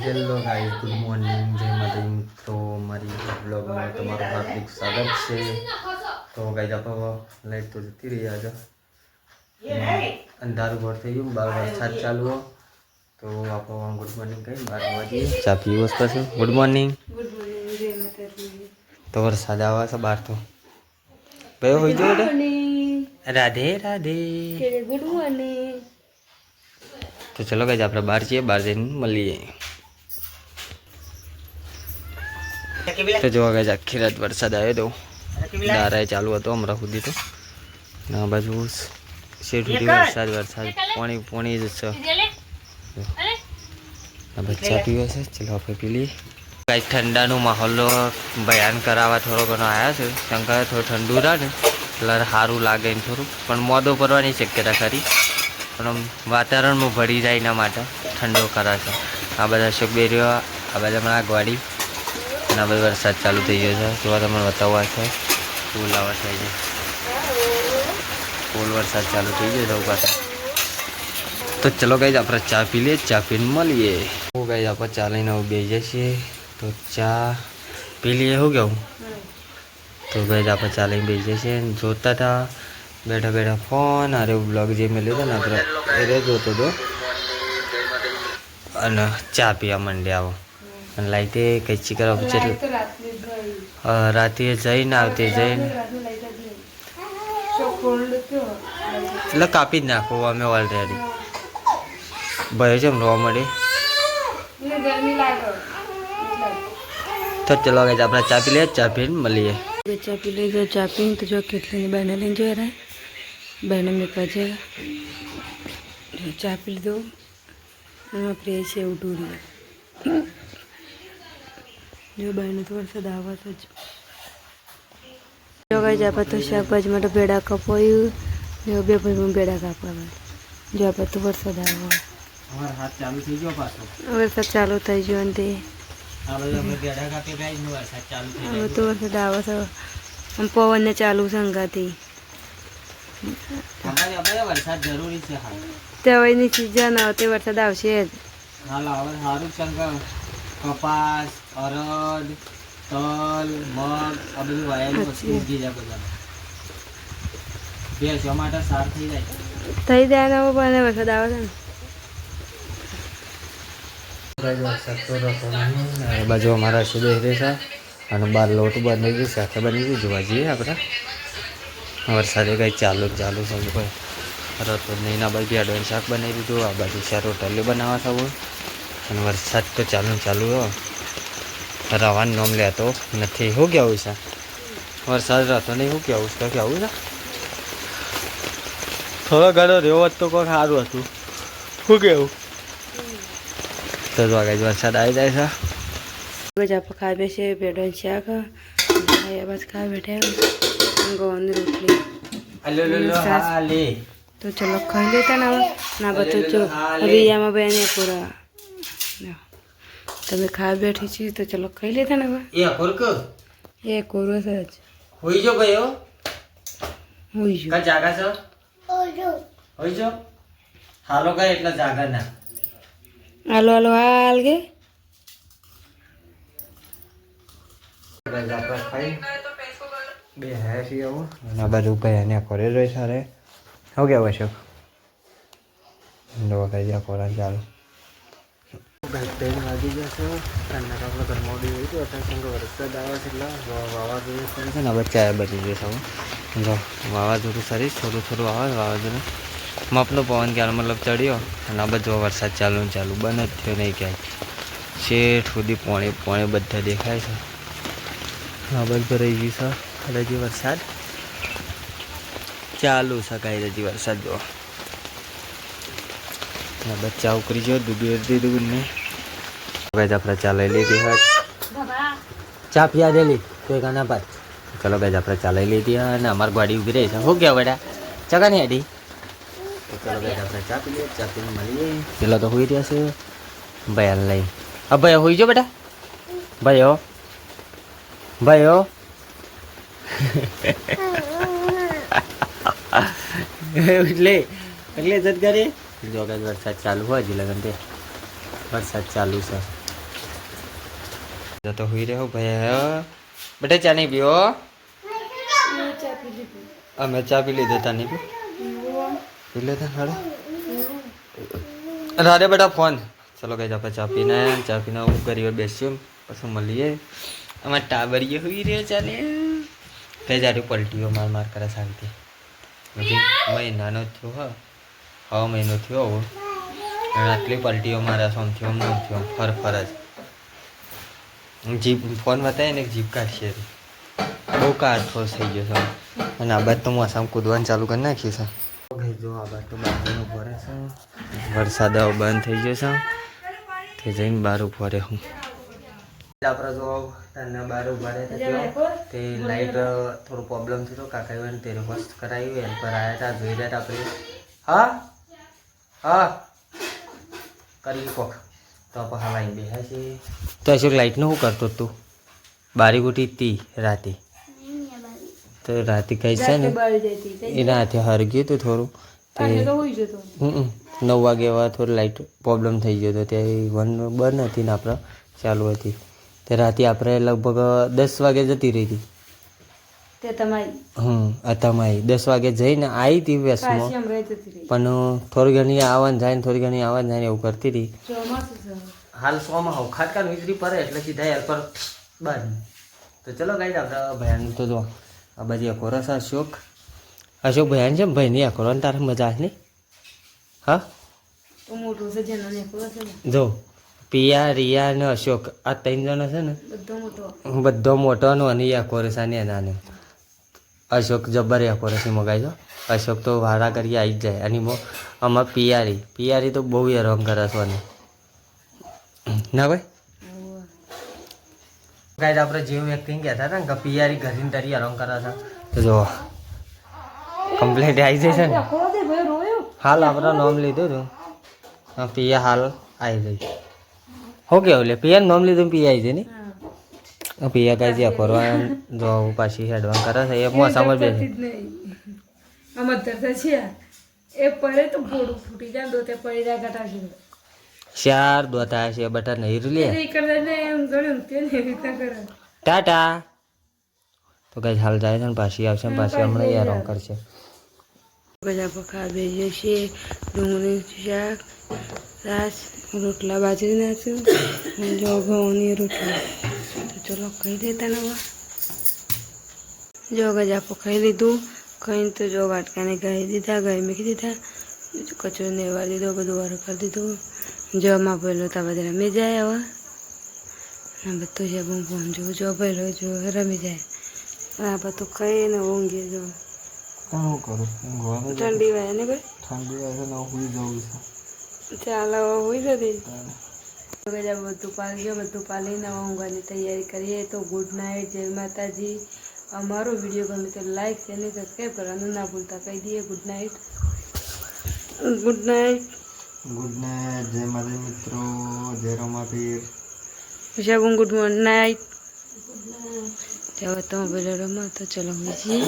Hello guys, good morning, જય માતાજી મિત્રો. મારી બ્લોગમાં તમારું હાર્દિક સ્વાગત છે. તો ગાઈસ આપણે લાઈટ તો જતી રહી આજે, અંધારું ઘર થઈ ગયું, 12 વરસાદ ચાલુ. તો આપણે ગુડ મોર્નિંગ કહી 12 વાગે ચા પીવો પછી. Good morning. તો વરસાદ આવે છે બહાર તો કયો હોય જો રાધે રાધે. Good morning. તો ચલો ગાઈસ આપણે બહાર જઈએ, બહાર જઈને મળીએ. તો જોવા ગાઈસ આખી રાત વરસાદ આવ્યો હતો, દારાએ ચાલુ હતો હમણાં સુધી. તો આ બાજુ શેઠ સુધી વરસાદ પાણી જ છે. બચ્ચા પીવે છે, ચલો આપણે પી લઈએ. ગાઈસ ઠંડાનો માહોલ બયાન કરાવવા થોડો ઘણો આવ્યા છે. શંકર થોડું ઠંડુ રહે ને એટલે સારું લાગે ને થોડું, પણ મોદો પડવાની શક્યતા ખરી. પણ વાતાવરણમાં ભળી જાય એના માટે ઠંડો કરાશે. આ બધા અશોકબેરીઓ, આ બધા હમણાં આગવાડી અને આ બધો વરસાદ ચાલુ થઈ ગયો છે. જોવા તમને બતાવવા છે ફૂલ આવા થાય છે, ફૂલ વરસાદ ચાલુ થઈ ગયો છે પાછા. તો ચલો ગાઈસ આપણે ચા પી લઈએ, ચા પીને મળીએ. હું ગાઈસ આપણે ચા લઈને બેસી જઈએ. તો ચા પી લઈએ. શું કેવું? તો ગાઈસ આપણે ચા લઈને બેસી જઈએ. જોતા હતા બેઠા બેઠા ફોન, અરે બ્લોગ જે મેં લીધો ને આપણે એ જોતો હતો અને ચા પીવા માંડ્યા. આવો અને લાઈટે કઈ ચીકર રાતે જઈને આવતી જઈને એટલે કાપી જ નાખો અમે ઓલરેડી ભય છે એમ રોવા મળે. તો ચલો ગાઈસ આપણે ચા પી લઈએ, ચા પીને મળીએ. ચા પી લીધો, ચા પીને તો જો કેટલીની બહેને લઈને જોઈ રહ્યા. બહેને મેં પછી ચા પી લીધો અને પ્રિય છે એવું ટૂરી. જો બહેને તો વરસાદ આવવા તો જ જો ગાઈસ આપણે તો શાકભાજી માટે ભેડા કપાયું. જો બે ભાઈ ભેડા કાપવા જો આપણે તો વરસાદ આવવા વરસાદ ચાલુ થઈ ગયો ને તે હવે તો વરસાદ આવે છે. આમ પવનને ચાલુ સંગાતી તેની સિઝન આવતે વરસાદ આવશે જ. કપાસ, અરદ, તલ, મગ આ બધું વાયેલું વસ્તુ ઉગી જાય બધા. ભેંસો માટે સાર થઈ જાય ને પણ વરસાદ આવે છે. બાજુ અમારા સુબહ છે અને બાર લોટ બની ગયું, સાથે બની ગયું. જોવા જઈએ આપણે. વરસાદે કંઈ ચાલુ છે કોઈ રતો નહીં. આ બાજુ ભેડવાનું શાક બનાવી દીધું, આ બાજુ છે રોટલી બનાવવા થવું અને વરસાદ તો ચાલુ હો. રવાનું નામ લેતો નથી. શું કહેવું છે? વરસાદ રહેતો નહીં. શું કહેવું છે? કહેવું છે થોડો ઘણો રહ્યો હોત તો કોઈ સારું હતું. શું કહેવું? તો ગાઈસ વરસાદ આવી જાય છે. બસ આપણે ખાઈ બેસે ભેડવાનું શાક બસ ખાઈ બેઠા ગવાની રોટલી. તો ચલો ખાઈ લેતા ને ના બધું જો રિયામાં બેને પૂરા તમે ખાઈ બેઠી છીએ. તો ચલો ખાઈ લેતા ને હવે એ કોરો છે જ હોઈ જો ભાઈ હોઈ જો જાગા છો હોઈ જો હાલો કઈ એટલે જાગા ના હાલો હાલો હાલ કે બે હે છે આવું અને બાજુ ભાઈ એને કરે રહી સારે. શું કહેવાય છે? કઈ ખોરાક ચાલુ વાગી જશે અને આપણે ઘરમાં ઉડી ગયું હતું. અત્યારે વરસાદ આવે છે એટલે વાવાઝોડું સરી છે ને હવે ચાય બચી જશે. જો વાવાઝોડું સરી થોડું આવે વાવાઝોડું માપનો પવન ક્યારે મતલબ ચડ્યો અને આ બધો વરસાદ ચાલુ બંધ જ થયો નહીં ક્યાંય. શેઠ સુધી પોણે બધા દેખાય છે. આ બધું રહી ગયું છે હજી વરસાદ ચાલુ છે. કાંઈ હજી વરસાદ જો બચ્ચા ઉકરી ગયો દીધું ને આપણે ચા લઈ લીધી હોત. ચા પીવા દેલી કોઈ ગાના બાદ. ચલો ગાઈસ આપણે ચા લઈ લીધી અને અમારી ગાડી ઉભી રહી છે. શું કહેવાય બેટા? ચકા નહીં હેડી. તો ચલો ગાઈસ આપણે ચા પી લઈએ, ચા પીને મળીએ. પેલા તો હોઈ રહ્યા છે ભાઈ હાલ લઈ. હા ભાઈ હોઈ જો બેટા. ભાઈઓ એટલે જત કરે. જો ગાઈસ વરસાદ ચાલુ હોય હજી લગન તે વરસાદ ચાલુ છે. તો હુઈ રહ્યો ભાઈ બેટા ચા નહીં પીવો અમે ચા પી લીધો તા નહીં પી લેતા હાડે રાડે બેટા ફોન ચલો કઈ આપણે ચા પીને હું કરી બેસ્યો પછી મળીએ અમારે ટાબરીએ હુઈ રહ્યો ચાલે કઈ જાડું પલટીઓ માર કરે શાંતિ હજી મહિનાનો થયો હા મહિનો થયો હવે અને આટલી પલટીઓ મારા સોમથી આમ ન થયો ફર જ જીપ ફોન બતાવે ને જીપ કાઢશે બહુ કાઠો થઈ ગયો છે અને આ બાદ તો મોસામાં કૂદવાનું ચાલુ કરી નાખ્યું છે જો આ બાદ તો બહારનો ભરે છે વરસાદ બંધ થઈ ગયો છે તે જઈને બહાર ઉભો રહે હું આપણે જો તને બહાર ઉભા રહ્યા તે લાઈટ થોડું પ્રોબ્લેમ થયો કાકાએ તે રિક્વેસ્ટ કરાવી હેલ્પર આવ્યા હતા જોઈ રહ્યા આપણે હા કરી કોક તો પછી લાઈન બેહા છે તો અશોક લાઈટનું શું કરતો તું બારી ગુટી તી રાતે તો રાતે કઈ છે ને એના હાથે હરગ્યું હતું થોડું તે 9 વાગે એવા થોડી લાઈટ પ્રોબ્લેમ થઈ ગયો હતો તે બંધ હતી ને આપણે ચાલુ હતી તે રાતે આપણે લગભગ 10 વાગે જતી રહી હતી તમારી 10 વાગે જઈને આવી હતી વેસ્ટમાં પણ થોડી ઘણી આવવાનું જાય ને થોડી ઘણી આવવાનું જાય એવું કરતી હતી હાલ સોમાં હોવ ખાટકા વીજળી પડે એટલે સીધા હેલ્પર બંધ તો ચલો ગાઈ આપણે ભયાન તો જો આ બાજુ અકોરસ અશોક ભયાન છે ભાઈની અકોરવાની તારે મજા આવે નહીં હા જો પિયા રિયા અને અશોક આ 3 જણા છે ને બધો મોટો અને અકોરસાની નાનો અશોક જબ્બર અકોરસી મગાવી અશોક તો ભાડા કરી આવી જ જાય અને આમાં પિયારી તો બહુ હેરાન કરે છે ના ભાઈ ગાઈડ આપણે જેવું એક્ટિંગ કહેતા હતા ને કે પિયારી ઘરીને તારી હેરાન કરે છે તો જો કમ્પ્લેટ આવી જશે ને હાલ આપણે નામ લીધું હતું પિયા હાલ આવી જાય હો કેવું લે પિયાનું નામ લીધું પિયા આવી જાય ને પિયા કઈ જ્યાં ફરવા જો પાછી હેડવાન કરે છે એ મોસામાં બે ચાર દોતા છે બટા નહીં લે ટાટા તો કઈ હાલ જાય છે ને પાછી આવશે ને પાછી હમણાં હેરાન કરશે ગજા બેસીએ છીએ ડુંગળી શાક છાશ રોટલા બાજરી નાખ્યું જો ઘઉંની રોટલા તો ચલો ખાઈ દેતા ને જો ગજા ખાઈ લીધું ખાઈને તો જો વાટકાને ગાઈ દીધા ગાઈ મૂકી દીધા કચરો નેવા દીધો બધું વાર કરી દીધું જો માં પહેલો તા બધા રમી જાય હવે બધું છે બહુ ફોન જોઉં જો પહેલો જો રમી જાય આ બધું ખાઈને ઊંઘી જો ઠંડી વાય ને ભાઈ ચાલ હોઈ જતી બધું પાલી ગયો બધું પાલીને ઊંઘવાની તૈયારી કરીએ તો ગુડ નાઇટ જય માતાજી અમારો વિડીયો ગમે તો લાઈક ચેનલ સબસ્ક્રાઈબ કરવાનું ના ભૂલતા કહી દઈએ ગુડ નાઇટ જય માતા મિત્રો જય રમાપીર ગુડ નાઇટ ચાલો તમે પેલા રમો તો ચલો હોઈ છીએ